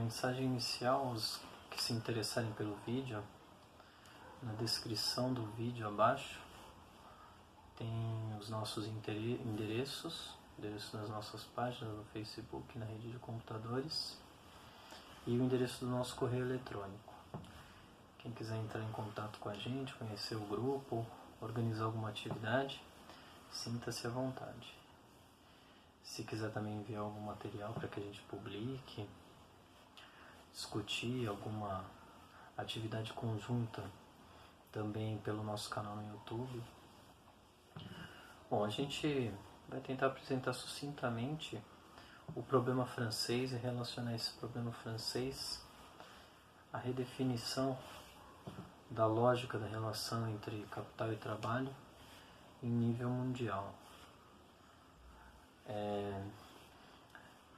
mensagem inicial, os que se interessarem pelo vídeo, na descrição do vídeo abaixo tem os nossos endereços das nossas páginas no Facebook, na rede de computadores, e o endereço do nosso correio eletrônico. Quem quiser entrar em contato com a gente, conhecer o grupo, organizar alguma atividade, sinta-se à vontade. Se quiser também enviar algum material para que a gente publique, discutir alguma atividade conjunta também pelo nosso canal no YouTube. Bom, a gente vai tentar apresentar sucintamente o problema francês e relacionar esse problema francês à redefinição da lógica da relação entre capital e trabalho em nível mundial.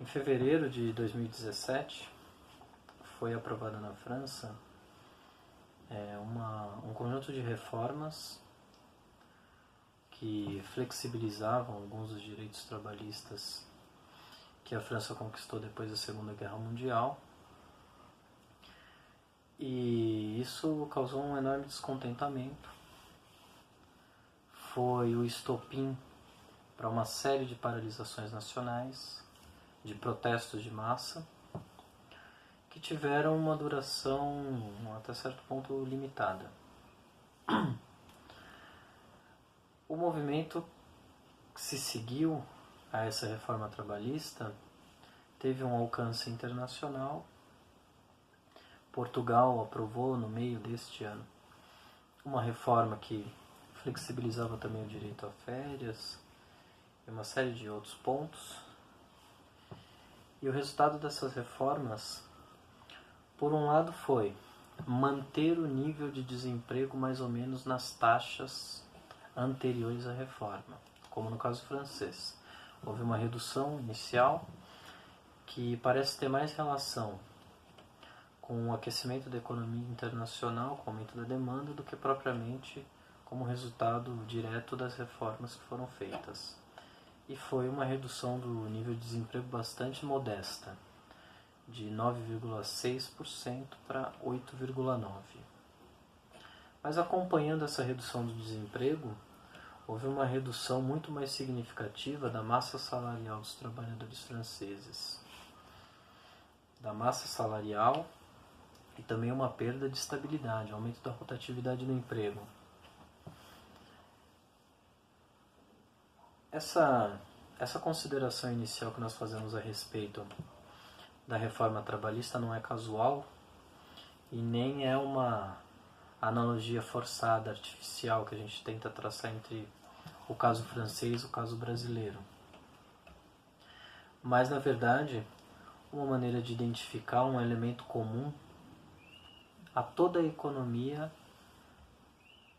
Em fevereiro de 2017 foi aprovada na França um conjunto de reformas que flexibilizavam alguns dos direitos trabalhistas que a França conquistou depois da Segunda Guerra Mundial. E isso causou um enorme descontentamento. Foi o estopim para uma série de paralisações nacionais, de protestos de massa, que tiveram uma duração até certo ponto limitada. O movimento que se seguiu a essa reforma trabalhista teve um alcance internacional. Portugal aprovou no meio deste ano uma reforma que flexibilizava também o direito a férias e uma série de outros pontos. E o resultado dessas reformas, por um lado, foi manter o nível de desemprego mais ou menos nas taxas anteriores à reforma, como no caso francês. Houve uma redução inicial que parece ter mais relação com o aquecimento da economia internacional, com o aumento da demanda, do que propriamente como resultado direto das reformas que foram feitas. E foi uma redução do nível de desemprego bastante modesta, de 9,6% para 8,9%. Mas acompanhando essa redução do desemprego, houve uma redução muito mais significativa da massa salarial dos trabalhadores franceses. Da massa salarial e também uma perda de estabilidade, aumento da rotatividade no emprego. Essa consideração inicial que nós fazemos a respeito da reforma trabalhista não é casual e nem é uma analogia forçada, artificial, que a gente tenta traçar entre o caso francês e o caso brasileiro. Mas, na verdade, uma maneira de identificar um elemento comum a toda a economia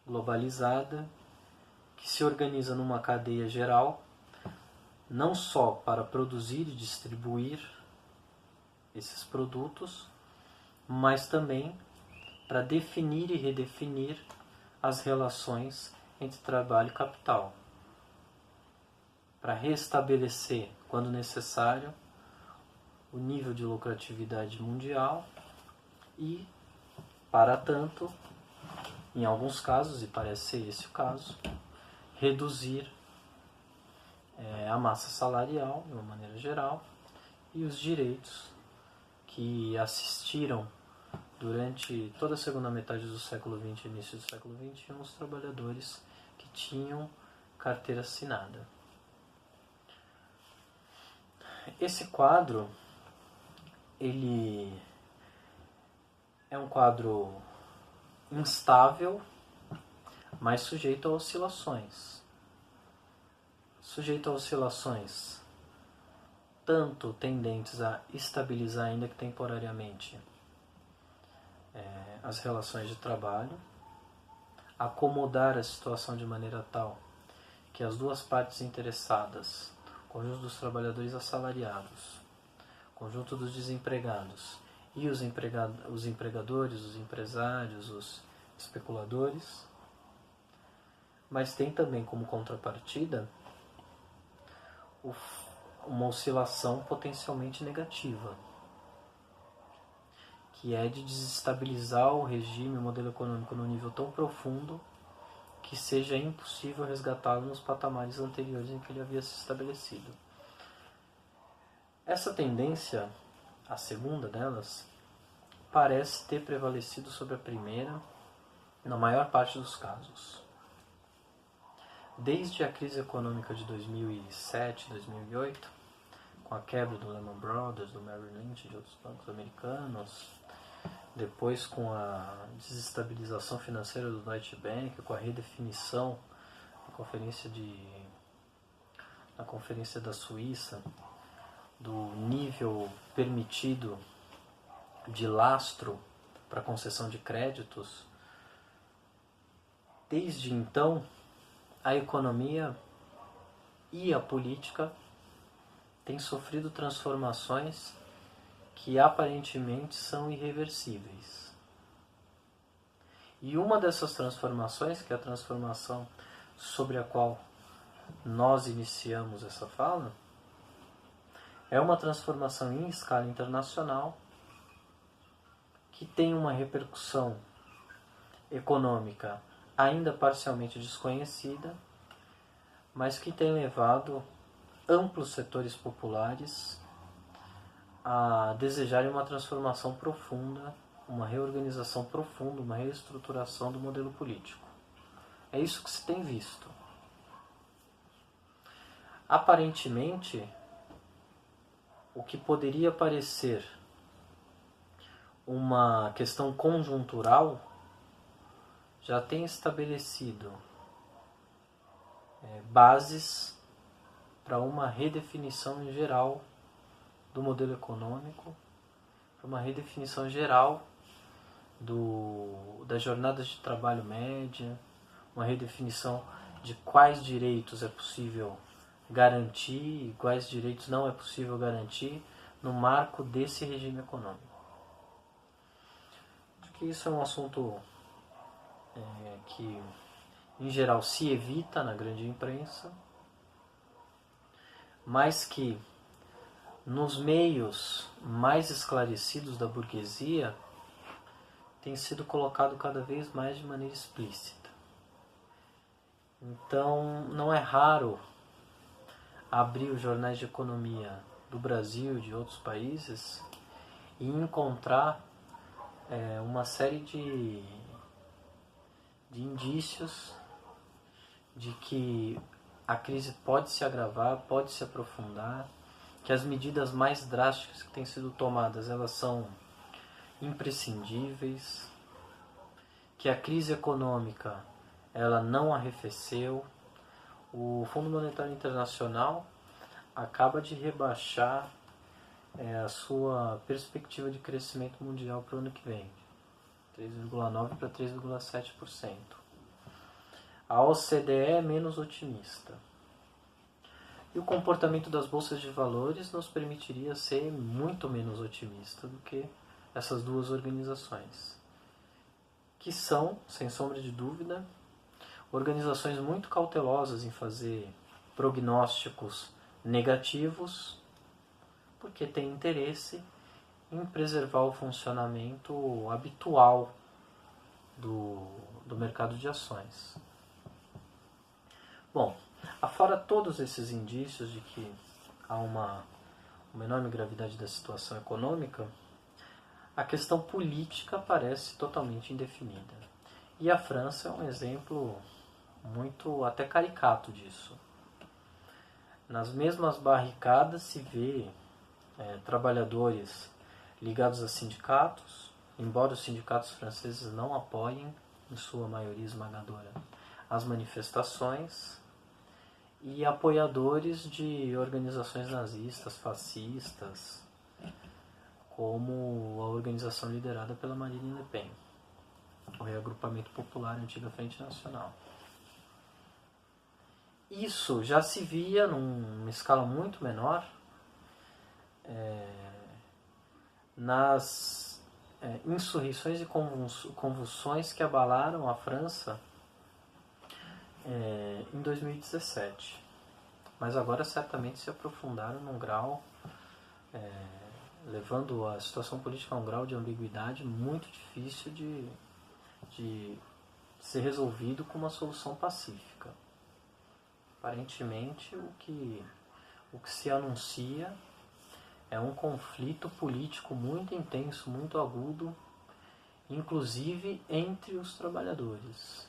globalizada que se organiza numa cadeia geral, não só para produzir e distribuir esses produtos, mas também para definir e redefinir as relações entre trabalho e capital, para restabelecer, quando necessário, o nível de lucratividade mundial e, para tanto, em alguns casos, e parece ser esse o caso, reduzir a massa salarial, de uma maneira geral, e os direitos que assistiram durante toda a segunda metade do século XX e início do século XXI os trabalhadores que tinham carteira assinada. Esse quadro, ele é um quadro instável, mas sujeito a oscilações. Sujeito a oscilações tanto tendentes a estabilizar, ainda que temporariamente, as relações de trabalho, acomodar a situação de maneira tal que as duas partes interessadas, conjunto dos trabalhadores assalariados, conjunto dos desempregados e os empregadores, os empresários, os especuladores, mas tem também como contrapartida uma oscilação potencialmente negativa. que é de desestabilizar o regime, o modelo econômico num nível tão profundo que seja impossível resgatá-lo nos patamares anteriores em que ele havia se estabelecido. Essa tendência, a segunda delas, parece ter prevalecido sobre a primeira na maior parte dos casos. Desde a crise econômica de 2007, 2008, com a quebra do Lehman Brothers, do Merrill Lynch e de outros bancos americanos, depois com a desestabilização financeira do Deutsche Bank, com a redefinição na conferência da Suíça, do nível permitido de lastro para concessão de créditos, desde então a economia e a política têm sofrido transformações que aparentemente são irreversíveis. E uma dessas transformações, que é a transformação sobre a qual nós iniciamos essa fala, é uma transformação em escala internacional que tem uma repercussão econômica ainda parcialmente desconhecida, mas que tem levado amplos setores populares a desejarem uma transformação profunda, uma reorganização profunda, uma reestruturação do modelo político. É isso que se tem visto. Aparentemente, o que poderia parecer uma questão conjuntural já tem estabelecido bases para uma redefinição em geral do modelo econômico, para uma redefinição geral das jornadas de trabalho média, uma redefinição de quais direitos é possível garantir e quais direitos não é possível garantir no marco desse regime econômico. Acho que isso é um assunto que, em geral, se evita na grande imprensa, mas que, nos meios mais esclarecidos da burguesia, tem sido colocado cada vez mais de maneira explícita. Então, não é raro abrir os jornais de economia do Brasil e de outros países e encontrar uma série de indícios de que a crise pode se agravar, pode se aprofundar, que as medidas mais drásticas que têm sido tomadas, elas são imprescindíveis, que a crise econômica ela não arrefeceu. O Fundo Monetário Internacional acaba de rebaixar a sua perspectiva de crescimento mundial para o ano que vem, 3,9% para 3,7%. A OCDE é menos otimista. E o comportamento das bolsas de valores nos permitiria ser muito menos otimista do que essas duas organizações, que são, sem sombra de dúvida, organizações muito cautelosas em fazer prognósticos negativos, porque têm interesse em preservar o funcionamento habitual do mercado de ações. Bom, afora todos esses indícios de que há uma enorme gravidade da situação econômica, a questão política parece totalmente indefinida. E a França é um exemplo muito até caricato disso. Nas mesmas barricadas se vê trabalhadores ligados a sindicatos, embora os sindicatos franceses não apoiem, em sua maioria esmagadora, as manifestações, e apoiadores de organizações nazistas, fascistas, como a organização liderada pela Marine Le Pen, o Reagrupamento Popular, a antiga Frente Nacional. Isso já se via numa escala muito menor nas insurreições e convulsões que abalaram a França em 2017. Mas agora certamente se aprofundaram num grau levando a situação política a um grau de ambiguidade muito difícil de ser resolvido com uma solução pacífica. Aparentemente, o que se anuncia é um conflito político muito intenso, muito agudo, inclusive entre os trabalhadores.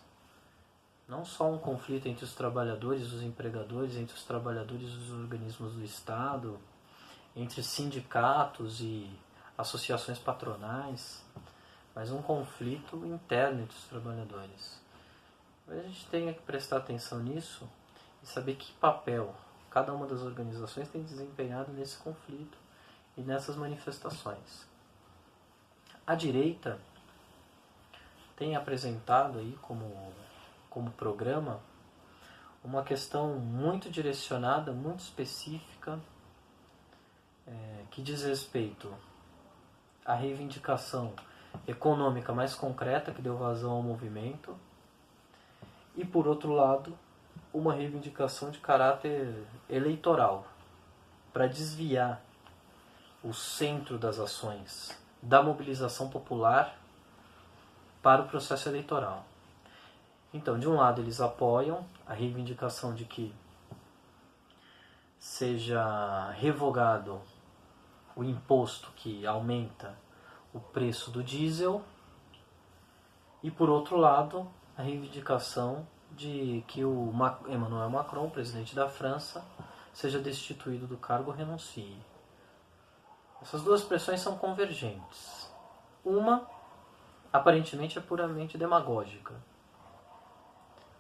Não só um conflito entre os trabalhadores e os empregadores, entre os trabalhadores e os organismos do Estado, entre sindicatos e associações patronais, mas um conflito interno entre os trabalhadores. A gente tem que prestar atenção nisso e saber que papel cada uma das organizações tem desempenhado nesse conflito e nessas manifestações. A direita tem apresentado aí como programa uma questão muito direcionada, muito específica, que diz respeito à reivindicação econômica mais concreta que deu vazão ao movimento e, por outro lado, uma reivindicação de caráter eleitoral para desviar o centro das ações da mobilização popular para o processo eleitoral. Então, de um lado, eles apoiam a reivindicação de que seja revogado o imposto que aumenta o preço do diesel e, por outro lado, a reivindicação de que o Emmanuel Macron, presidente da França, seja destituído do cargo ou renuncie. Essas duas pressões são convergentes. Uma, aparentemente, é puramente demagógica,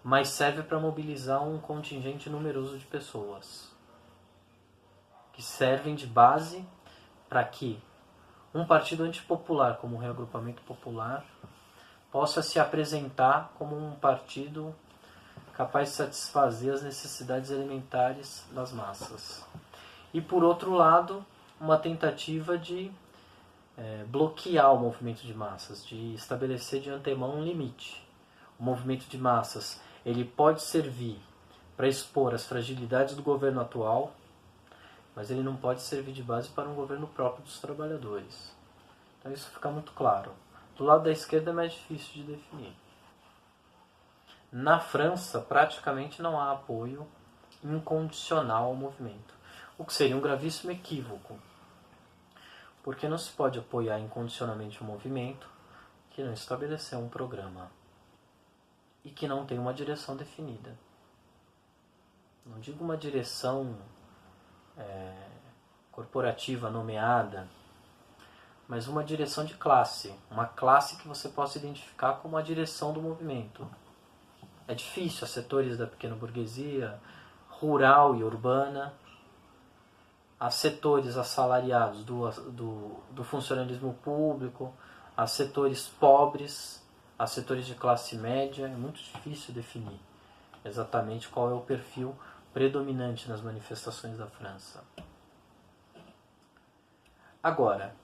mas serve para mobilizar um contingente numeroso de pessoas que servem de base para que um partido antipopular, como o Reagrupamento Popular, possa se apresentar como um partido capaz de satisfazer as necessidades elementares das massas. E, por outro lado, uma tentativa de bloquear o movimento de massas, de estabelecer de antemão um limite. O movimento de massas ele pode servir para expor as fragilidades do governo atual, mas ele não pode servir de base para um governo próprio dos trabalhadores. Então isso fica muito claro. Do lado da esquerda é mais difícil de definir. Na França, praticamente não há apoio incondicional ao movimento, o que seria um gravíssimo equívoco, porque não se pode apoiar incondicionalmente um movimento que não estabeleceu um programa e que não tem uma direção definida. Não digo uma direção corporativa nomeada, mas uma direção de classe, uma classe que você possa identificar como a direção do movimento. É difícil, há setores da pequena burguesia, rural e urbana, há setores assalariados do funcionalismo público, há setores pobres, há setores de classe média. É muito difícil definir exatamente qual é o perfil predominante nas manifestações da França. Agora,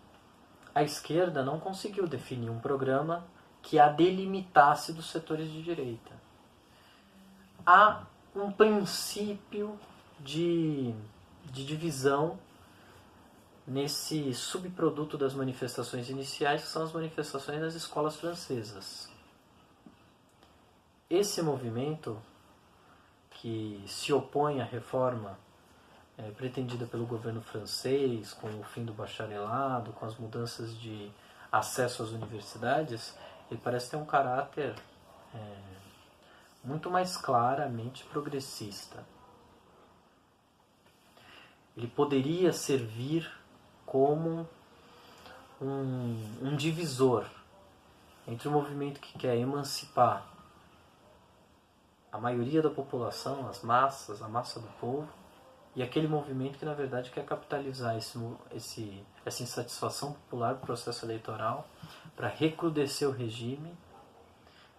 a esquerda não conseguiu definir um programa que a delimitasse dos setores de direita. Há um princípio de divisão nesse subproduto das manifestações iniciais, que são as manifestações das escolas francesas. Esse movimento, que se opõe à reforma pretendida pelo governo francês, com o fim do bacharelado, com as mudanças de acesso às universidades, ele parece ter um caráter muito mais claramente progressista. Ele poderia servir como um divisor entre o movimento que quer emancipar a maioria da população, as massas, a massa do povo, e aquele movimento que na verdade quer capitalizar essa insatisfação popular do processo eleitoral para recrudescer o regime,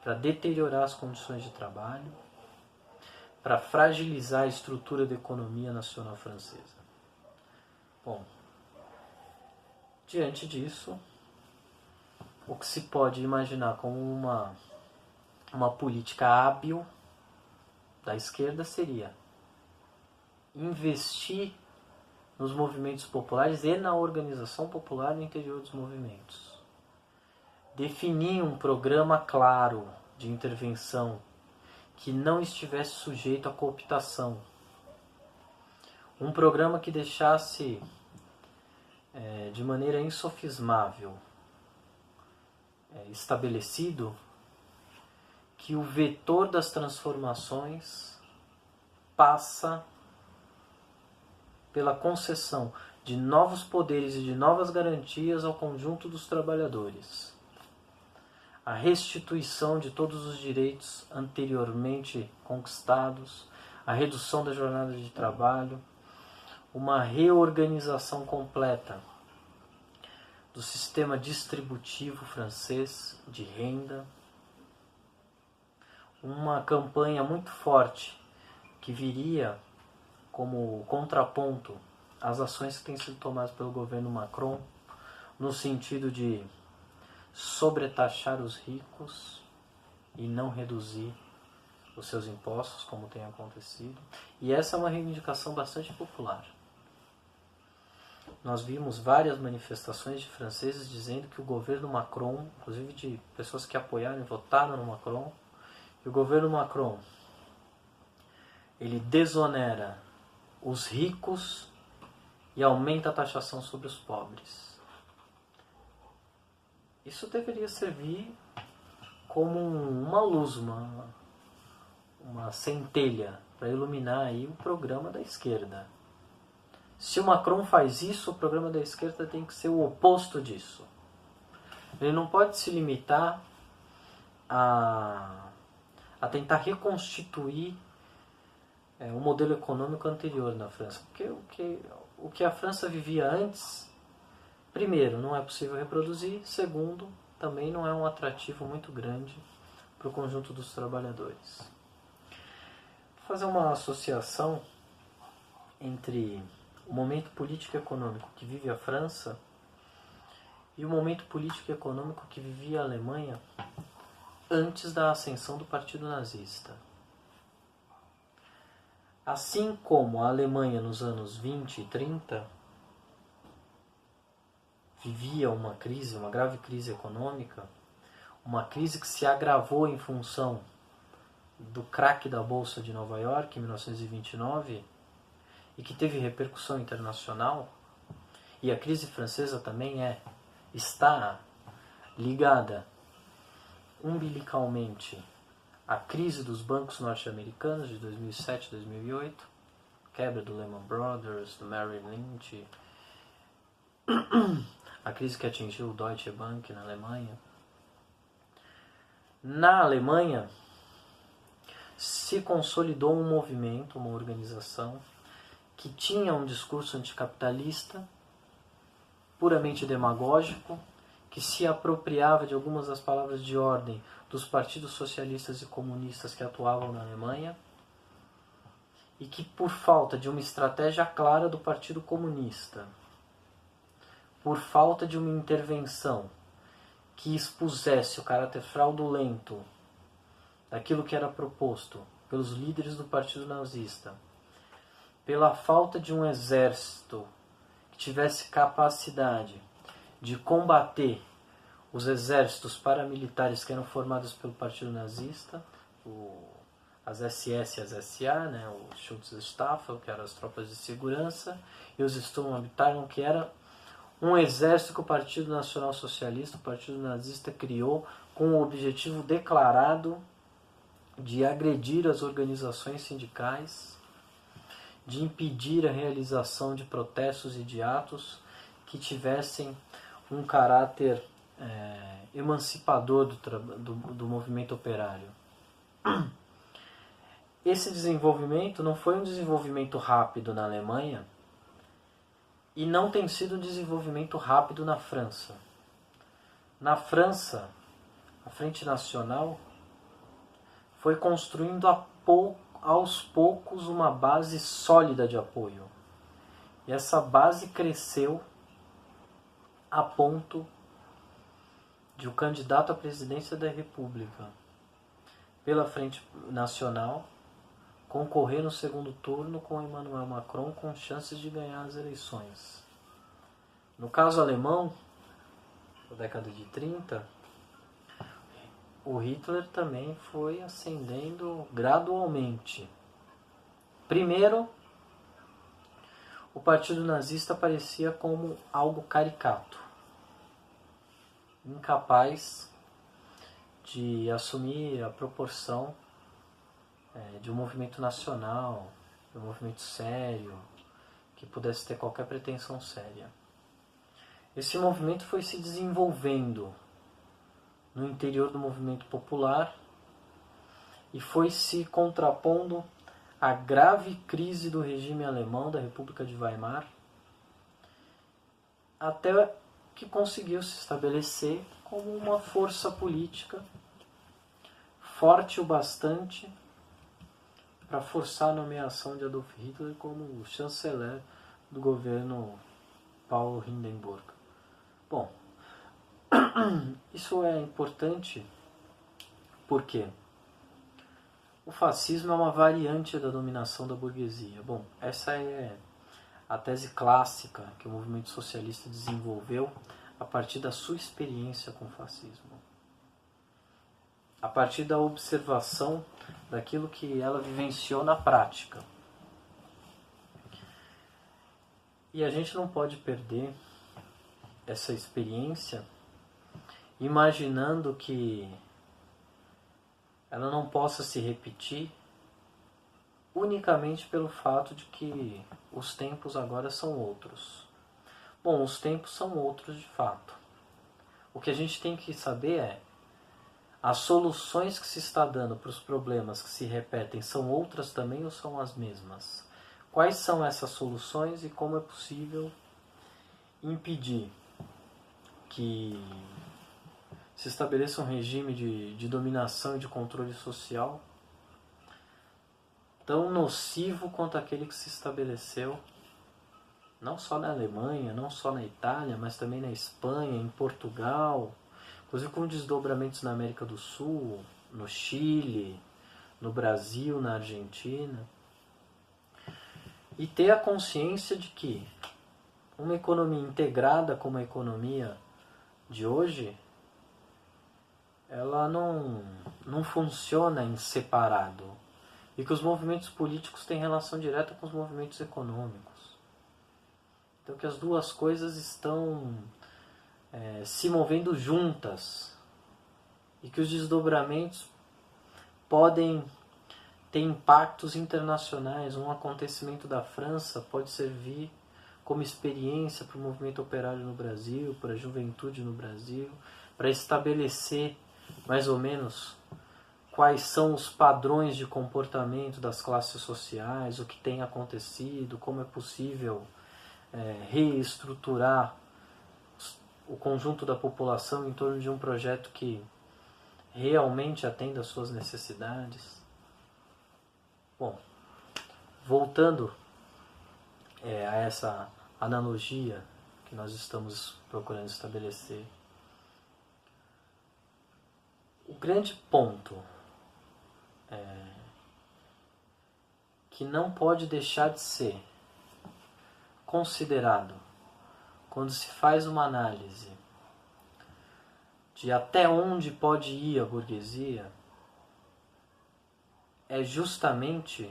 para deteriorar as condições de trabalho, para fragilizar a estrutura da economia nacional francesa. Bom, diante disso, o que se pode imaginar como uma política hábil da esquerda seria investir nos movimentos populares e na organização popular no interior dos movimentos. Definir um programa claro de intervenção que não estivesse sujeito à cooptação. Um programa que deixasse de maneira insofismável estabelecido que o vetor das transformações passa pela concessão de novos poderes e de novas garantias ao conjunto dos trabalhadores. A restituição de todos os direitos anteriormente conquistados, a redução da jornada de trabalho, uma reorganização completa do sistema distributivo francês de renda, uma campanha muito forte que viria como contraponto às ações que têm sido tomadas pelo governo Macron, no sentido de sobretaxar os ricos e não reduzir os seus impostos, como tem acontecido. E essa é uma reivindicação bastante popular. Nós vimos várias manifestações de franceses dizendo que o governo Macron, inclusive de pessoas que apoiaram e votaram no Macron, que o governo Macron ele desonera os ricos e aumenta a taxação sobre os pobres. Isso deveria servir como uma luz, uma centelha para iluminar aí o programa da esquerda. Se o Macron faz isso, o programa da esquerda tem que ser o oposto disso. Ele não pode se limitar a tentar reconstituir o modelo econômico anterior na França. Porque o que a França vivia antes, primeiro, não é possível reproduzir. Segundo, também não é um atrativo muito grande para o conjunto dos trabalhadores. Vou fazer uma associação entre o momento político e econômico que vive a França e o momento político e econômico que vivia a Alemanha antes da ascensão do Partido Nazista. Assim como a Alemanha nos anos 20 e 30 vivia uma grave crise econômica, uma crise que se agravou em função do craque da Bolsa de Nova York em 1929 e que teve repercussão internacional, e a crise francesa também está ligada umbilicalmente à crise dos bancos norte-americanos de 2007 e 2008, quebra do Lehman Brothers, do Merrill Lynch, a crise que atingiu o Deutsche Bank na Alemanha. Na Alemanha se consolidou um movimento, uma organização que tinha um discurso anticapitalista, puramente demagógico, que se apropriava de algumas das palavras de ordem dos partidos socialistas e comunistas que atuavam na Alemanha, e que, por falta de uma estratégia clara do Partido Comunista, por falta de uma intervenção que expusesse o caráter fraudulento daquilo que era proposto pelos líderes do Partido Nazista, pela falta de um exército que tivesse capacidade de combater os exércitos paramilitares que eram formados pelo Partido Nazista, as SS e as SA, o Schutzstaffel, que eram as tropas de segurança, e os Sturmabteilung, que era um exército que o Partido Nacional Socialista, o Partido Nazista, criou com o objetivo declarado de agredir as organizações sindicais, de impedir a realização de protestos e de atos que tivessem um caráter emancipador do movimento operário. Esse desenvolvimento não foi um desenvolvimento rápido na Alemanha e não tem sido um desenvolvimento rápido na França. Na França, a Frente Nacional foi construindo aos poucos uma base sólida de apoio. E essa base cresceu a ponto de o candidato à presidência da República pela Frente Nacional, concorrer no segundo turno com Emmanuel Macron com chances de ganhar as eleições. No caso alemão, na década de 30, o Hitler também foi ascendendo gradualmente. Primeiro, o partido nazista aparecia como algo caricato, incapaz de assumir a proporção de um movimento nacional, de um movimento sério, que pudesse ter qualquer pretensão séria. Esse movimento foi se desenvolvendo no interior do movimento popular e foi se contrapondo à grave crise do regime alemão, da República de Weimar, até que conseguiu se estabelecer como uma força política forte o bastante para forçar a nomeação de Adolf Hitler como chanceler do governo Paul Hindenburg. Bom, isso é importante porque o fascismo é uma variante da dominação da burguesia. Bom, essa é a tese clássica que o movimento socialista desenvolveu a partir da sua experiência com o fascismo. A partir da observação daquilo que ela vivenciou na prática. E a gente não pode perder essa experiência imaginando que ela não possa se repetir unicamente pelo fato de que os tempos agora são outros. Bom, os tempos são outros de fato. O que a gente tem que saber é as soluções que se está dando para os problemas que se repetem são outras também ou são as mesmas? Quais são essas soluções e como é possível impedir que se estabeleça um regime de dominação e de controle social tão nocivo quanto aquele que se estabeleceu não só na Alemanha, não só na Itália, mas também na Espanha, em Portugal, inclusive com desdobramentos na América do Sul, no Chile, no Brasil, na Argentina. E ter a consciência de que uma economia integrada como a economia de hoje, ela não funciona em separado. E que os movimentos políticos têm relação direta com os movimentos econômicos. Então que as duas coisas estão se movendo juntas. E que os desdobramentos podem ter impactos internacionais. Um acontecimento da França pode servir como experiência para o movimento operário no Brasil, para a juventude no Brasil, para estabelecer mais ou menos quais são os padrões de comportamento das classes sociais, o que tem acontecido, como é possível reestruturar o conjunto da população em torno de um projeto que realmente atenda às suas necessidades. Bom, voltando a essa analogia que nós estamos procurando estabelecer, o grande ponto que não pode deixar de ser considerado quando se faz uma análise de até onde pode ir a burguesia é justamente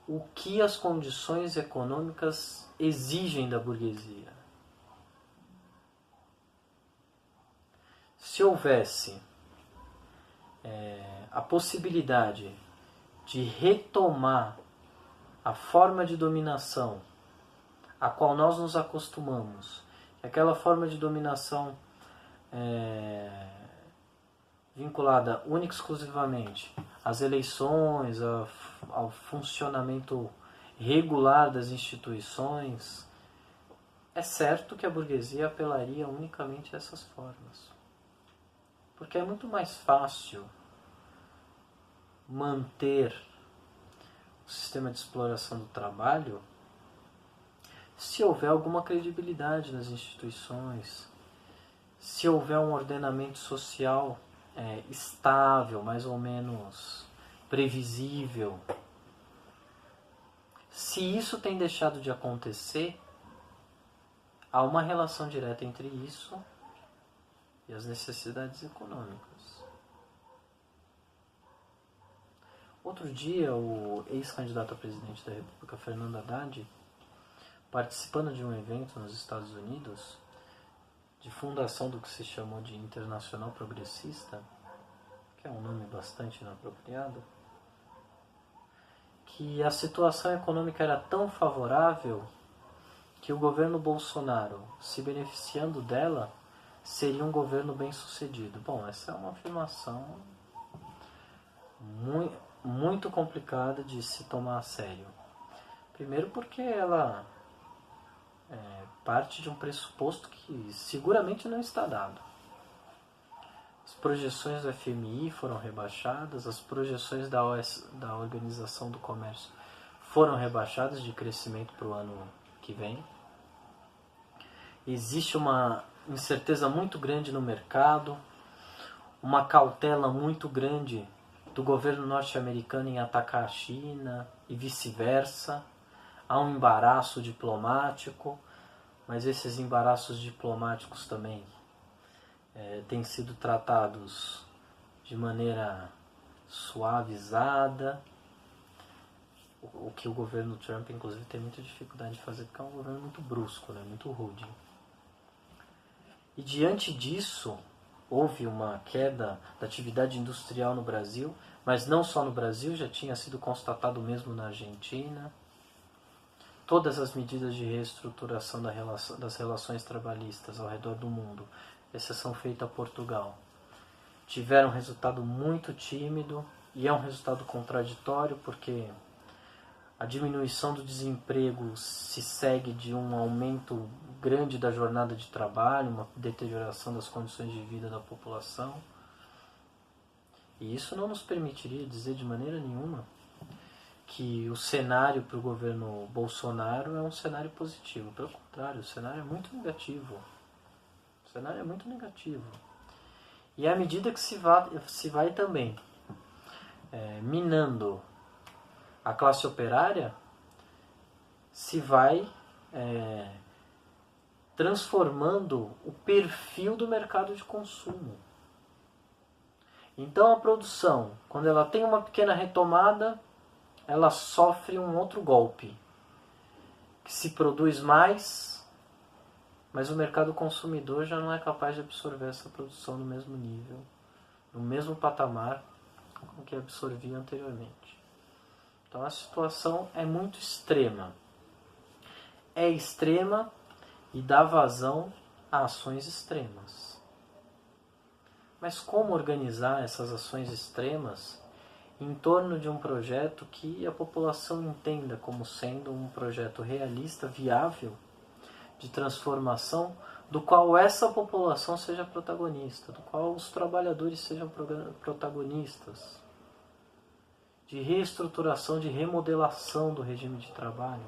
o que as condições econômicas exigem da burguesia. Se houvesse a possibilidade de retomar a forma de dominação a qual nós nos acostumamos, aquela forma de dominação vinculada única e exclusivamente às eleições, ao funcionamento regular das instituições, é certo que a burguesia apelaria unicamente a essas formas. Porque é muito mais fácil manter o sistema de exploração do trabalho se houver alguma credibilidade nas instituições, se houver um ordenamento social estável, mais ou menos previsível, Se isso tem deixado de acontecer, há uma relação direta entre isso e as necessidades econômicas. Outro dia, o ex-candidato a presidente da República, Fernando Haddad, participando de um evento nos Estados Unidos, de fundação do que se chamou de Internacional Progressista, que é um nome bastante inapropriado, que a situação econômica era tão favorável que o governo Bolsonaro, se beneficiando dela, seria um governo bem-sucedido. Bom, essa é uma afirmação muito complicada de se tomar a sério. Primeiro porque ela parte de um pressuposto que seguramente não está dado. As projeções do FMI foram rebaixadas, as projeções da Organização do Comércio foram rebaixadas de crescimento para o ano que vem. Existe uma incerteza muito grande no mercado, uma cautela muito grande do governo norte-americano em atacar a China e vice-versa. Há um embaraço diplomático, mas esses embaraços diplomáticos também têm sido tratados de maneira suavizada, o que o governo Trump, inclusive, tem muita dificuldade de fazer, porque é um governo muito brusco, muito rude. E diante disso, houve uma queda da atividade industrial no Brasil, mas não só no Brasil, já tinha sido constatado mesmo na Argentina. Todas as medidas de reestruturação das relações trabalhistas ao redor do mundo, exceção feita a Portugal, tiveram um resultado muito tímido, e é um resultado contraditório porque a diminuição do desemprego se segue de um aumento grande da jornada de trabalho, uma deterioração das condições de vida da população. E isso não nos permitiria dizer de maneira nenhuma que o cenário para o governo Bolsonaro é um cenário positivo. Pelo contrário, o cenário é muito negativo. O cenário é muito negativo. E à medida que se vai também minando a classe operária, se vai transformando o perfil do mercado de consumo. Então a produção, quando ela tem uma pequena retomada, ela sofre um outro golpe, que se produz mais, mas o mercado consumidor já não é capaz de absorver essa produção no mesmo nível, no mesmo patamar com que absorvia anteriormente. Então a situação é muito extrema. É extrema e dá vazão a ações extremas. Mas como organizar essas ações extremas em torno de um projeto que a população entenda como sendo um projeto realista, viável, de transformação, do qual essa população seja protagonista, do qual os trabalhadores sejam protagonistas, de reestruturação, de remodelação do regime de trabalho?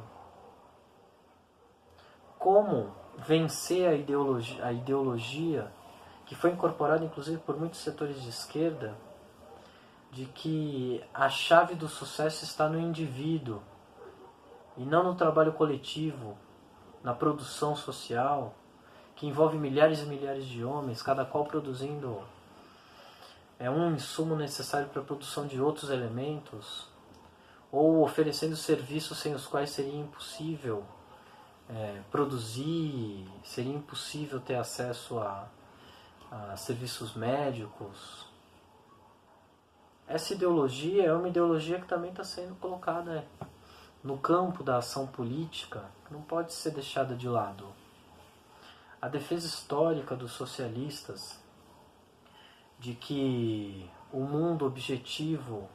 Como vencer a ideologia que foi incorporada inclusive por muitos setores de esquerda, de que a chave do sucesso está no indivíduo e não no trabalho coletivo, na produção social, que envolve milhares e milhares de homens, cada qual produzindo um insumo necessário para a produção de outros elementos, ou oferecendo serviços sem os quais seria impossível produzir, seria impossível ter acesso a serviços médicos. Essa ideologia é uma ideologia que também está sendo colocada no campo da ação política, que não pode ser deixada de lado. A defesa histórica dos socialistas de que o mundo objetivo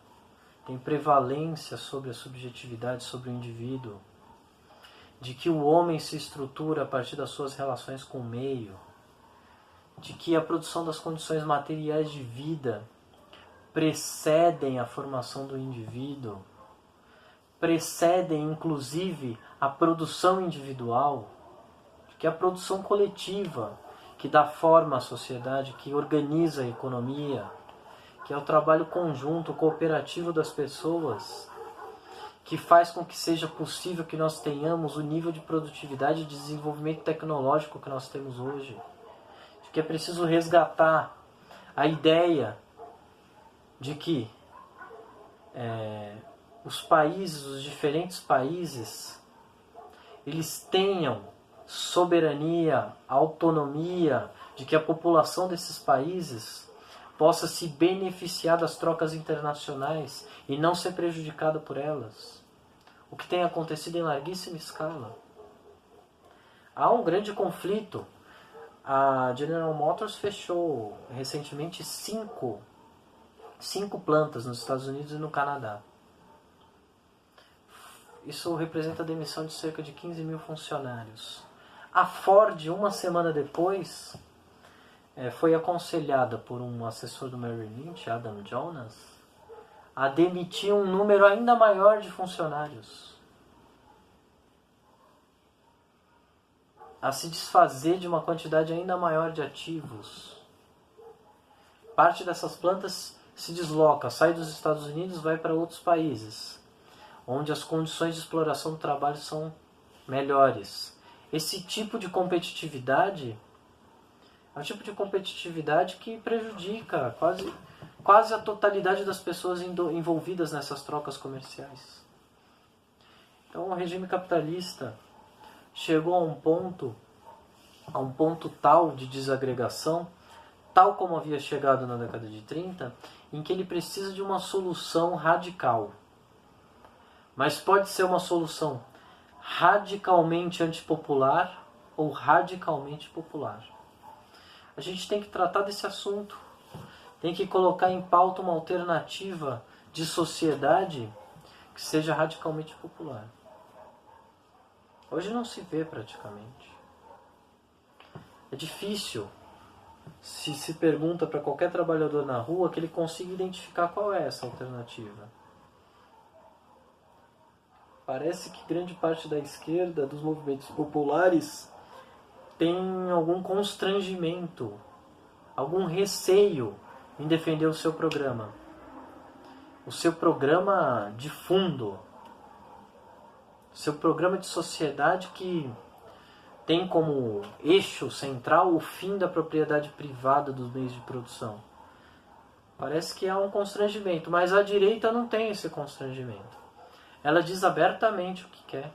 tem prevalência sobre a subjetividade, sobre o indivíduo, de que o homem se estrutura a partir das suas relações com o meio, de que a produção das condições materiais de vida precedem a formação do indivíduo, precedem inclusive a produção individual, que é a produção coletiva, que dá forma à sociedade, que organiza a economia, que é o trabalho conjunto, cooperativo das pessoas, que faz com que seja possível que nós tenhamos o nível de produtividade e de desenvolvimento tecnológico que nós temos hoje. De que é preciso resgatar a ideia de que os diferentes países, eles tenham soberania, autonomia, de que a população desses países possa se beneficiar das trocas internacionais e não ser prejudicada por elas. O que tem acontecido em larguíssima escala. Há um grande conflito. A General Motors fechou recentemente cinco plantas nos Estados Unidos e no Canadá. Isso representa a demissão de cerca de 15 mil funcionários. A Ford, uma semana depois, foi aconselhada por um assessor do Merrill Lynch, Adam Jonas, a demitir um número ainda maior de funcionários. A se desfazer de uma quantidade ainda maior de ativos. Parte dessas plantas se desloca, sai dos Estados Unidos e vai para outros países, onde as condições de exploração do trabalho são melhores. Esse tipo de competitividade é um tipo de competitividade que prejudica quase a totalidade das pessoas envolvidas nessas trocas comerciais. Então o regime capitalista chegou a um ponto tal de desagregação, tal como havia chegado na década de 30, em que ele precisa de uma solução radical. Mas pode ser uma solução radicalmente antipopular ou radicalmente popular. A gente tem que tratar desse assunto, tem que colocar em pauta uma alternativa de sociedade que seja radicalmente popular. Hoje não se vê praticamente. É difícil, se pergunta para qualquer trabalhador na rua, que ele consiga identificar qual é essa alternativa. Parece que grande parte da esquerda, dos movimentos populares, tem algum constrangimento, algum receio em defender o seu programa. O seu programa de fundo, o seu programa de sociedade que tem como eixo central o fim da propriedade privada dos meios de produção. Parece que há um constrangimento, mas a direita não tem esse constrangimento. Ela diz abertamente o que quer,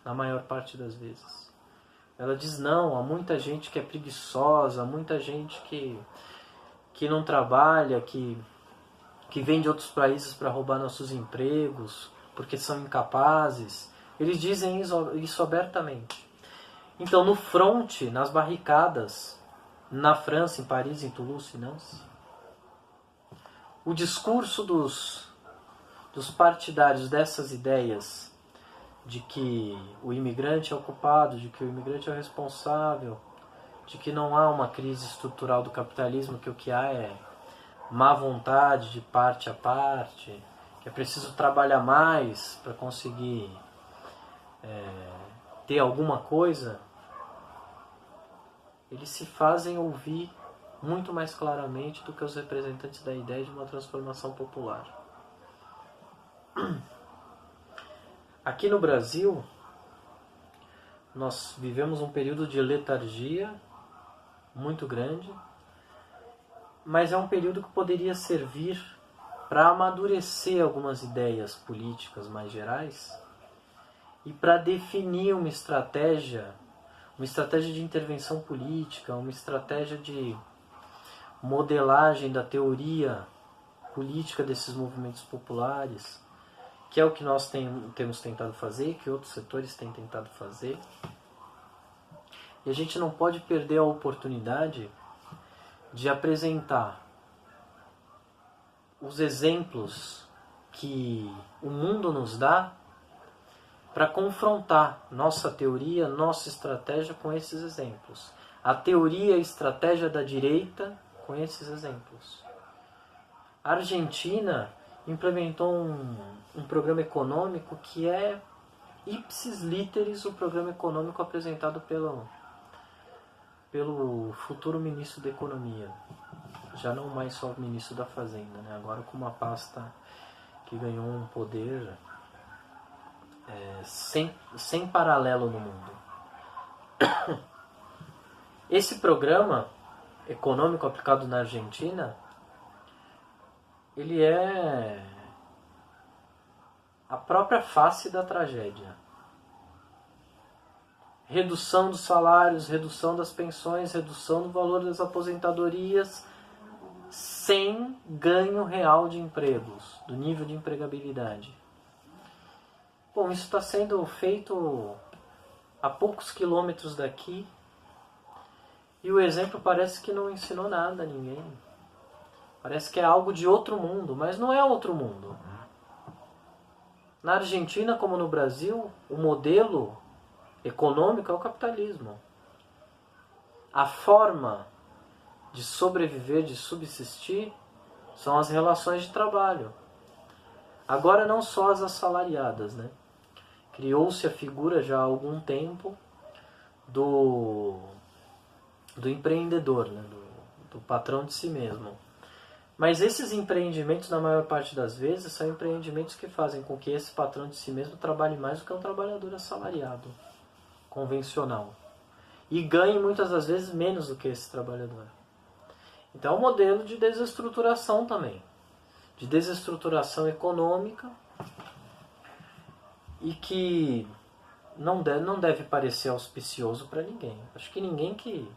na maior parte das vezes. Ela diz não, há muita gente que é preguiçosa, há muita gente que não trabalha, que vem de outros países para roubar nossos empregos, porque são incapazes. Eles dizem isso abertamente. Então, no fronte, nas barricadas, na França, em Paris, em Toulouse, Nancy, o discurso dos partidários dessas ideias de que o imigrante é o culpado, de que o imigrante é o responsável, de que não há uma crise estrutural do capitalismo, que o que há é má vontade de parte a parte, que é preciso trabalhar mais para conseguir ter alguma coisa, eles se fazem ouvir muito mais claramente do que os representantes da ideia de uma transformação popular. Aqui no Brasil, nós vivemos um período de letargia muito grande, mas é um período que poderia servir para amadurecer algumas ideias políticas mais gerais e para definir uma estratégia de intervenção política, uma estratégia de modelagem da teoria política desses movimentos populares, que é o que nós temos tentado fazer, que outros setores têm tentado fazer. E a gente não pode perder a oportunidade de apresentar os exemplos que o mundo nos dá para confrontar nossa teoria, nossa estratégia com esses exemplos. A teoria e a estratégia da direita com esses exemplos. A Argentina implementou um programa econômico que é ipsis literis o programa econômico apresentado pelo futuro ministro da Economia. Já não mais só ministro da Fazenda, né? Agora com uma pasta que ganhou um poder sem paralelo no mundo. Esse programa econômico aplicado na Argentina, ele é a própria face da tragédia. Redução dos salários, redução das pensões, redução do valor das aposentadorias, sem ganho real de empregos, do nível de empregabilidade. Bom, isso está sendo feito a poucos quilômetros daqui, e o exemplo parece que não ensinou nada a ninguém. Parece que é algo de outro mundo, mas não é outro mundo. Na Argentina, como no Brasil, o modelo econômico é o capitalismo. A forma de sobreviver, de subsistir, são as relações de trabalho. Agora não só as assalariadas, né? Criou-se a figura já há algum tempo do empreendedor, né? do patrão de si mesmo. Mas esses empreendimentos, na maior parte das vezes, são empreendimentos que fazem com que esse patrão de si mesmo trabalhe mais do que um trabalhador assalariado, convencional. E ganhe muitas das vezes menos do que esse trabalhador. Então é um modelo de desestruturação também. De desestruturação econômica, e que não deve parecer auspicioso para ninguém. Acho que ninguém que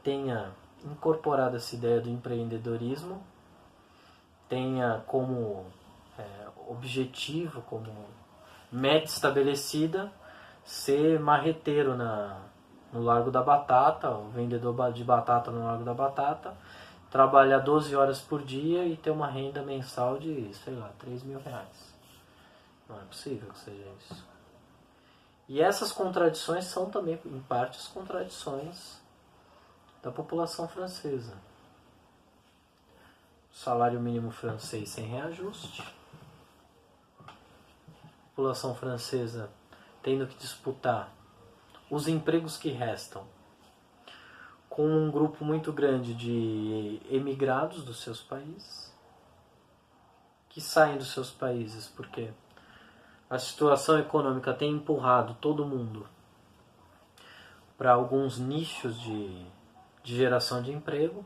tenha incorporado essa ideia do empreendedorismo tenha como objetivo, como meta estabelecida, ser marreteiro no Largo da Batata, o vendedor de batata no Largo da Batata, trabalhar 12 horas por dia e ter uma renda mensal de, sei lá, 3 mil reais. Não é possível que seja isso. E essas contradições são também, em parte, as contradições da população francesa. Salário mínimo francês sem reajuste. População francesa tendo que disputar os empregos que restam com um grupo muito grande de emigrados dos seus países, que saem dos seus países porque a situação econômica tem empurrado todo mundo para alguns nichos de geração de emprego,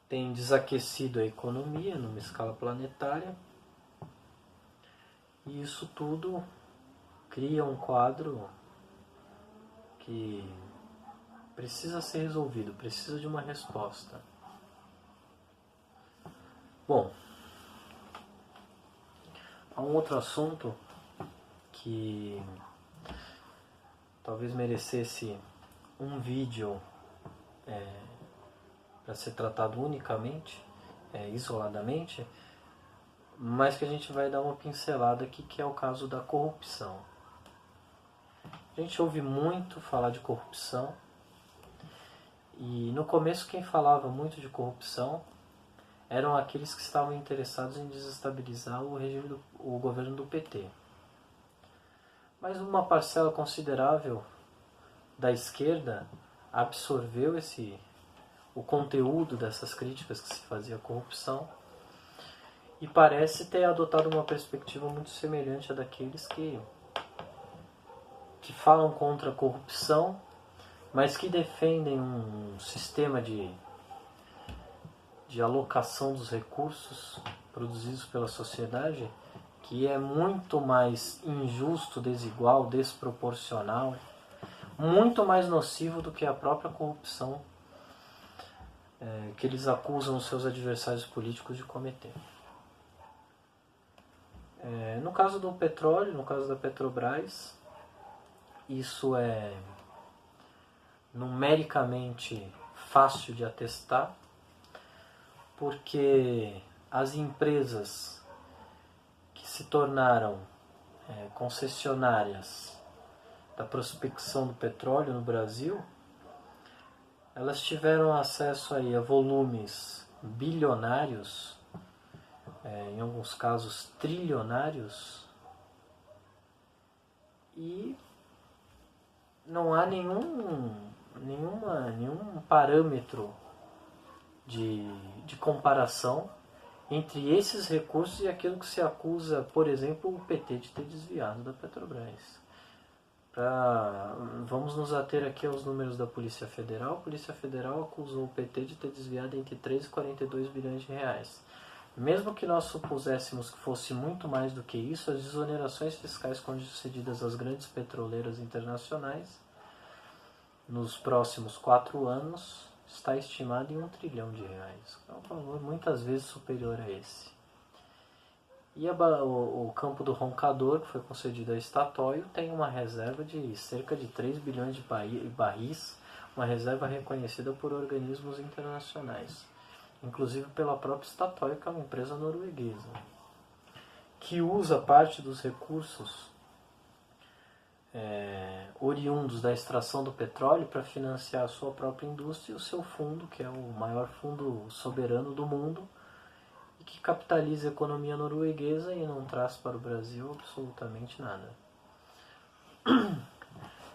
tem desaquecido a economia numa escala planetária, e isso tudo cria um quadro que precisa ser resolvido, precisa de uma resposta. Bom, há um outro assunto que talvez merecesse um vídeo para ser tratado unicamente, isoladamente, mas que a gente vai dar uma pincelada aqui, que é o caso da corrupção. A gente ouve muito falar de corrupção, e no começo quem falava muito de corrupção eram aqueles que estavam interessados em desestabilizar o governo do PT. Mas uma parcela considerável da esquerda absorveu o conteúdo dessas críticas que se fazia à corrupção e parece ter adotado uma perspectiva muito semelhante à daqueles que falam contra a corrupção, mas que defendem um sistema de alocação dos recursos produzidos pela sociedade que é muito mais injusto, desigual, desproporcional, muito mais nocivo do que a própria corrupção que eles acusam os seus adversários políticos de cometer. No caso do petróleo, no caso da Petrobras, isso é numericamente fácil de atestar, porque as empresas que se tornaram concessionárias da prospecção do petróleo no Brasil, elas tiveram acesso aí a volumes bilionários, em alguns casos trilionários, e não há nenhum parâmetro de comparação entre esses recursos e aquilo que se acusa, por exemplo, o PT de ter desviado da Petrobras. Vamos nos ater aqui aos números da Polícia Federal. A Polícia Federal acusou o PT de ter desviado entre 3 e 42 bilhões de reais. Mesmo que nós supuséssemos que fosse muito mais do que isso, as desonerações fiscais concedidas às grandes petroleiras internacionais nos próximos 4 anos está estimado em 1 trilhão de reais. É um valor muitas vezes superior a esse. E o campo do Roncador, que foi concedido a Statoil, tem uma reserva de cerca de 3 bilhões de barris, uma reserva reconhecida por organismos internacionais, inclusive pela própria Statoil, que é uma empresa norueguesa, que usa parte dos recursos oriundos da extração do petróleo para financiar a sua própria indústria e o seu fundo, que é o maior fundo soberano do mundo, que capitaliza a economia norueguesa e não traz para o Brasil absolutamente nada.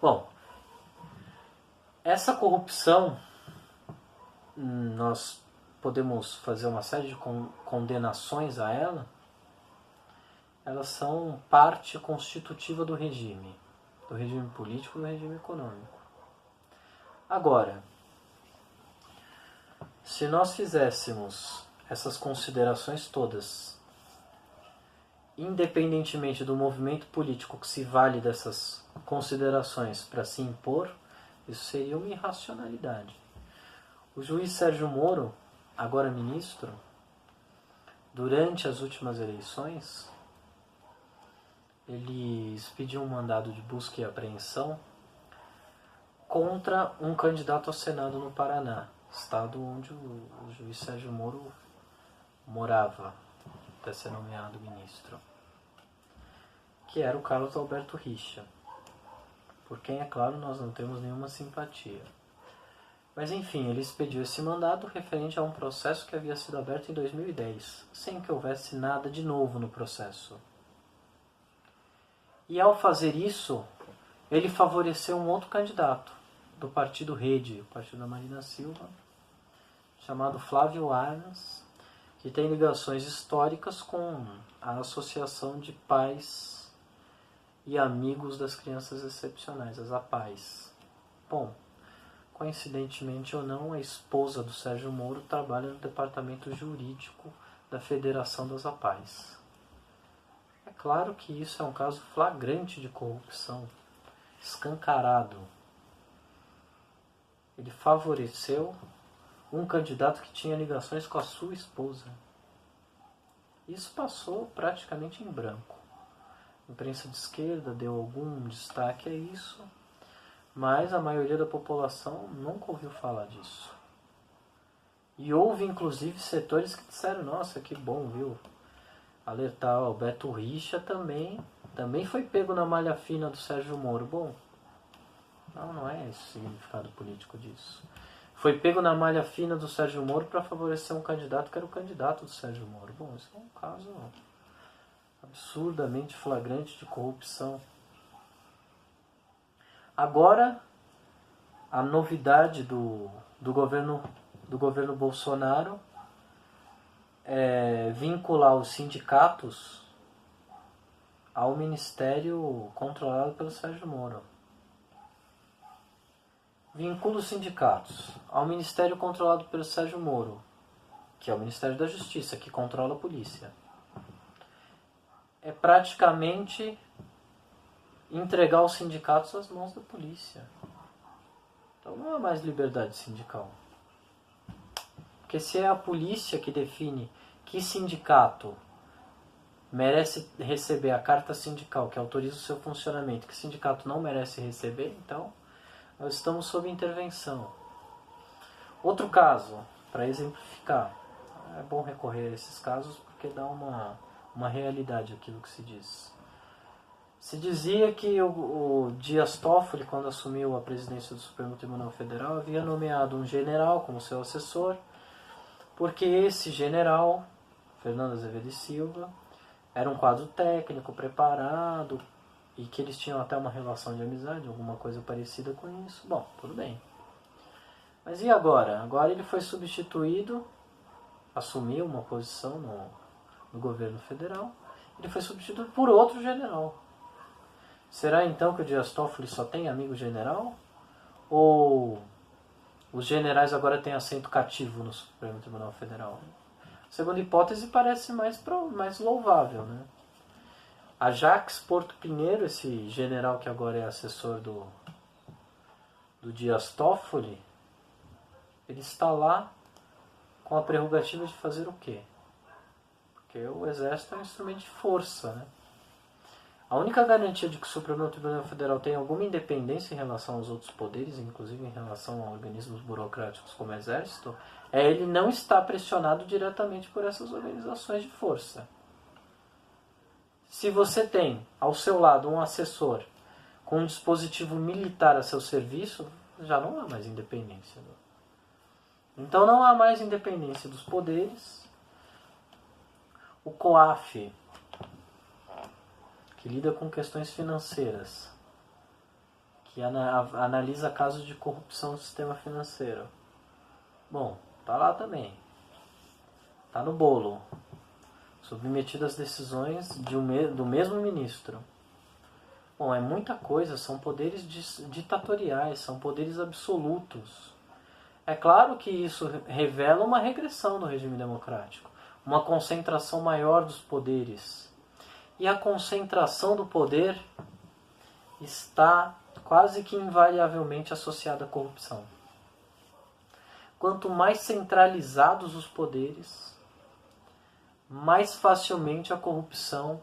Bom, essa corrupção, nós podemos fazer uma série de condenações a ela. Elas são parte constitutiva do regime político e do regime econômico. Agora, se nós fizéssemos essas considerações todas, independentemente do movimento político que se vale dessas considerações para se impor, isso seria uma irracionalidade. O juiz Sérgio Moro, agora ministro, durante as últimas eleições, ele expediu um mandado de busca e apreensão contra um candidato ao Senado no Paraná, estado onde o juiz Sérgio Moro morava até ser nomeado ministro, que era o Carlos Alberto Richa, por quem, é claro, nós não temos nenhuma simpatia. Mas enfim, ele expediu esse mandado referente a um processo que havia sido aberto em 2010, sem que houvesse nada de novo no processo. E ao fazer isso, ele favoreceu um outro candidato do partido Rede, o partido da Marina Silva, chamado Flávio Arnas, que tem ligações históricas com a Associação de Pais e Amigos das Crianças Excepcionais, as APAES. Bom, coincidentemente ou não, a esposa do Sérgio Moro trabalha no departamento jurídico da Federação das APAES. É claro que isso é um caso flagrante de corrupção, escancarado. Ele favoreceu um candidato que tinha ligações com a sua esposa. Isso passou praticamente em branco. A imprensa de esquerda deu algum destaque a isso, mas a maioria da população nunca ouviu falar disso. E houve inclusive setores que disseram, nossa, que bom, viu? Alertar, o Beto Richa também foi pego na malha fina do Sérgio Moro. Bom, não é esse o significado político disso. Foi pego na malha fina do Sérgio Moro para favorecer um candidato que era o candidato do Sérgio Moro. Bom, isso é um caso absurdamente flagrante de corrupção. Agora, a novidade do governo Bolsonaro é vincular os sindicatos ao ministério controlado pelo Sérgio Moro. Vincula os sindicatos ao ministério controlado pelo Sérgio Moro, que é o Ministério da Justiça, que controla a polícia. É praticamente entregar os sindicatos às mãos da polícia. Então não há mais liberdade sindical. Porque se é a polícia que define que sindicato merece receber a carta sindical que autoriza o seu funcionamento, que sindicato não merece receber, então nós estamos sob intervenção. Outro caso, para exemplificar, é bom recorrer a esses casos porque dá uma realidade àquilo que se diz. Se dizia que o Dias Toffoli, quando assumiu a presidência do Supremo Tribunal Federal, havia nomeado um general como seu assessor, porque esse general, Fernando Azevedo e Silva, era um quadro técnico, preparado, e que eles tinham até uma relação de amizade, alguma coisa parecida com isso. Bom, tudo bem. Mas e agora? Agora ele foi substituído assumiu uma posição no governo federal, ele foi substituído por outro general. Será então que o Dias Toffoli só tem amigo general? Ou os generais agora têm assento cativo no Supremo Tribunal Federal? A segunda hipótese parece mais louvável, né? A Jacques Porto Pinheiro, esse general que agora é assessor do Dias Toffoli, ele está lá com a prerrogativa de fazer o quê? Porque o exército é um instrumento de força, né? A única garantia de que o Supremo Tribunal Federal tem alguma independência em relação aos outros poderes, inclusive em relação a organismos burocráticos como o exército, é ele não estar pressionado diretamente por essas organizações de força. Se você tem ao seu lado um assessor com um dispositivo militar a seu serviço, já não há mais independência. Então não há mais independência dos poderes. O COAF, que lida com questões financeiras, que analisa casos de corrupção no sistema financeiro. Bom, tá lá também. Tá no bolo. Submetido às decisões do mesmo ministro. Bom, é muita coisa, são poderes ditatoriais, são poderes absolutos. É claro que isso revela uma regressão no regime democrático, uma concentração maior dos poderes. E a concentração do poder está quase que invariavelmente associada à corrupção. Quanto mais centralizados os poderes, mais facilmente a corrupção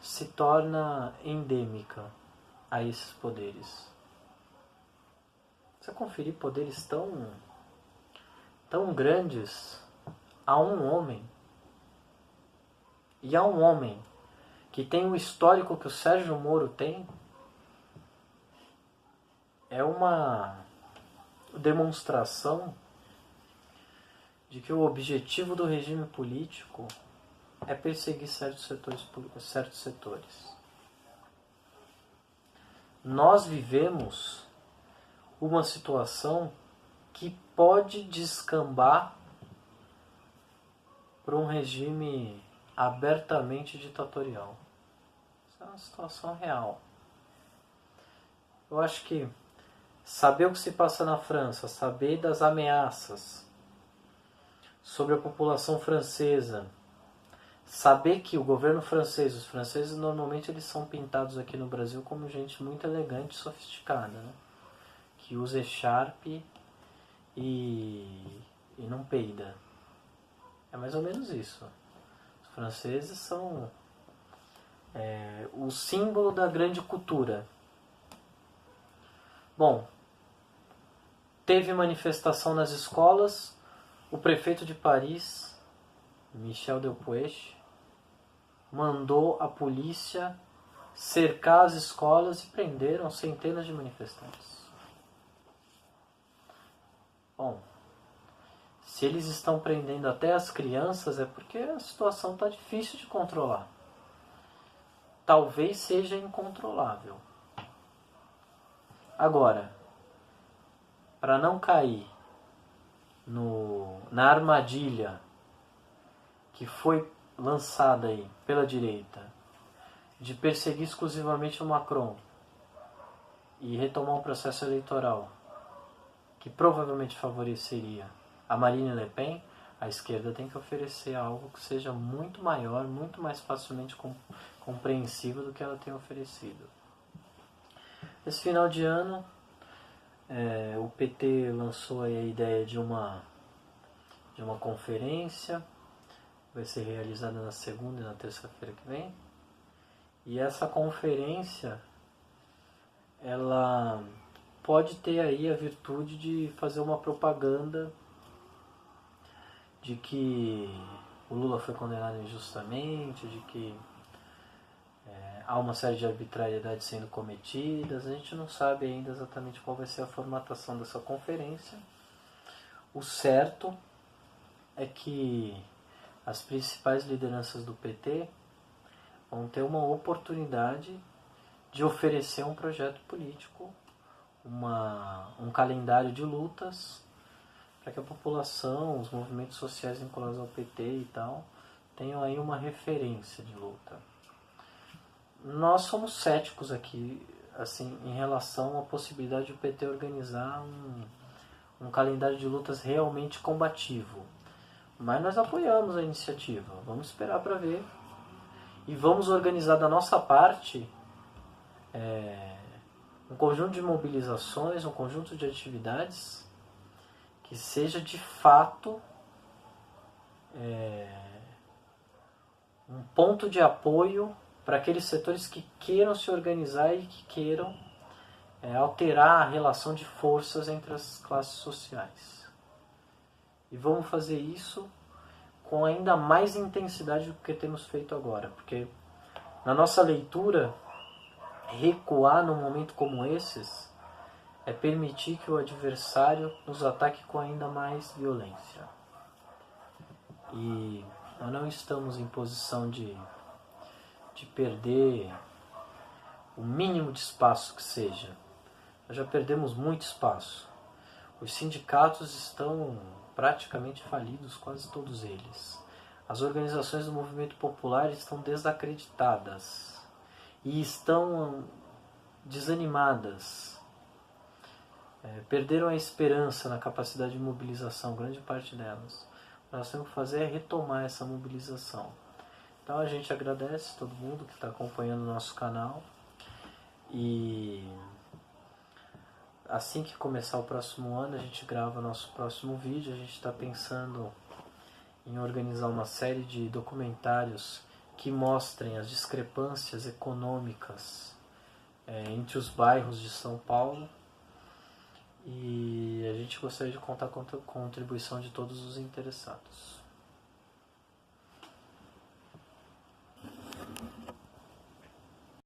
se torna endêmica a esses poderes. Você conferir poderes tão grandes a um homem, e a um homem que tem o histórico que o Sérgio Moro tem, é uma demonstração de que o objetivo do regime político é perseguir certos setores. Nós vivemos uma situação que pode descambar para um regime abertamente ditatorial. Isso é uma situação real. Eu acho que saber o que se passa na França, saber das ameaças sobre a população francesa, saber que o governo francês, os franceses normalmente eles são pintados aqui no Brasil como gente muito elegante e sofisticada, né? Que usa echarpe e não peida. É mais ou menos isso. Os franceses são o símbolo da grande cultura. Bom, teve manifestação nas escolas. O prefeito de Paris, Michel Delpeuche, mandou a polícia cercar as escolas e prenderam centenas de manifestantes. Bom, se eles estão prendendo até as crianças é porque a situação está difícil de controlar. Talvez seja incontrolável. Agora, para não cair na armadilha que foi lançada aí pela direita de perseguir exclusivamente o Macron e retomar um processo eleitoral que provavelmente favoreceria a Marine Le Pen, a esquerda tem que oferecer algo que seja muito maior, muito mais facilmente compreensível do que ela tem oferecido. Esse final de ano, o PT lançou aí a ideia de uma conferência, vai ser realizada na segunda e na terça-feira que vem. E essa conferência, ela pode ter aí a virtude de fazer uma propaganda de que o Lula foi condenado injustamente, de que há uma série de arbitrariedades sendo cometidas. A gente não sabe ainda exatamente qual vai ser a formatação dessa conferência. O certo é que as principais lideranças do PT vão ter uma oportunidade de oferecer um projeto político, um calendário de lutas para que a população, os movimentos sociais vinculados ao PT e tal, tenham aí uma referência de luta. Nós somos céticos aqui, assim, em relação à possibilidade do PT organizar um calendário de lutas realmente combativo. Mas nós apoiamos a iniciativa, vamos esperar para ver. E vamos organizar da nossa parte um conjunto de mobilizações, um conjunto de atividades que seja de fato um ponto de apoio para aqueles setores que queiram se organizar e que queiram alterar a relação de forças entre as classes sociais. E vamos fazer isso com ainda mais intensidade do que temos feito agora, porque na nossa leitura, recuar num momento como esses é permitir que o adversário nos ataque com ainda mais violência. E nós não estamos em posição de perder o mínimo de espaço que seja. Nós já perdemos muito espaço. Os sindicatos estão praticamente falidos, quase todos eles. As organizações do movimento popular estão desacreditadas e estão desanimadas. Perderam a esperança na capacidade de mobilização, grande parte delas. O que nós temos que fazer é retomar essa mobilização. Então a gente agradece todo mundo que está acompanhando o nosso canal. E assim que começar o próximo ano, a gente grava nosso próximo vídeo. A gente está pensando em organizar uma série de documentários que mostrem as discrepâncias econômicas entre os bairros de São Paulo. E a gente gostaria de contar com a contribuição de todos os interessados.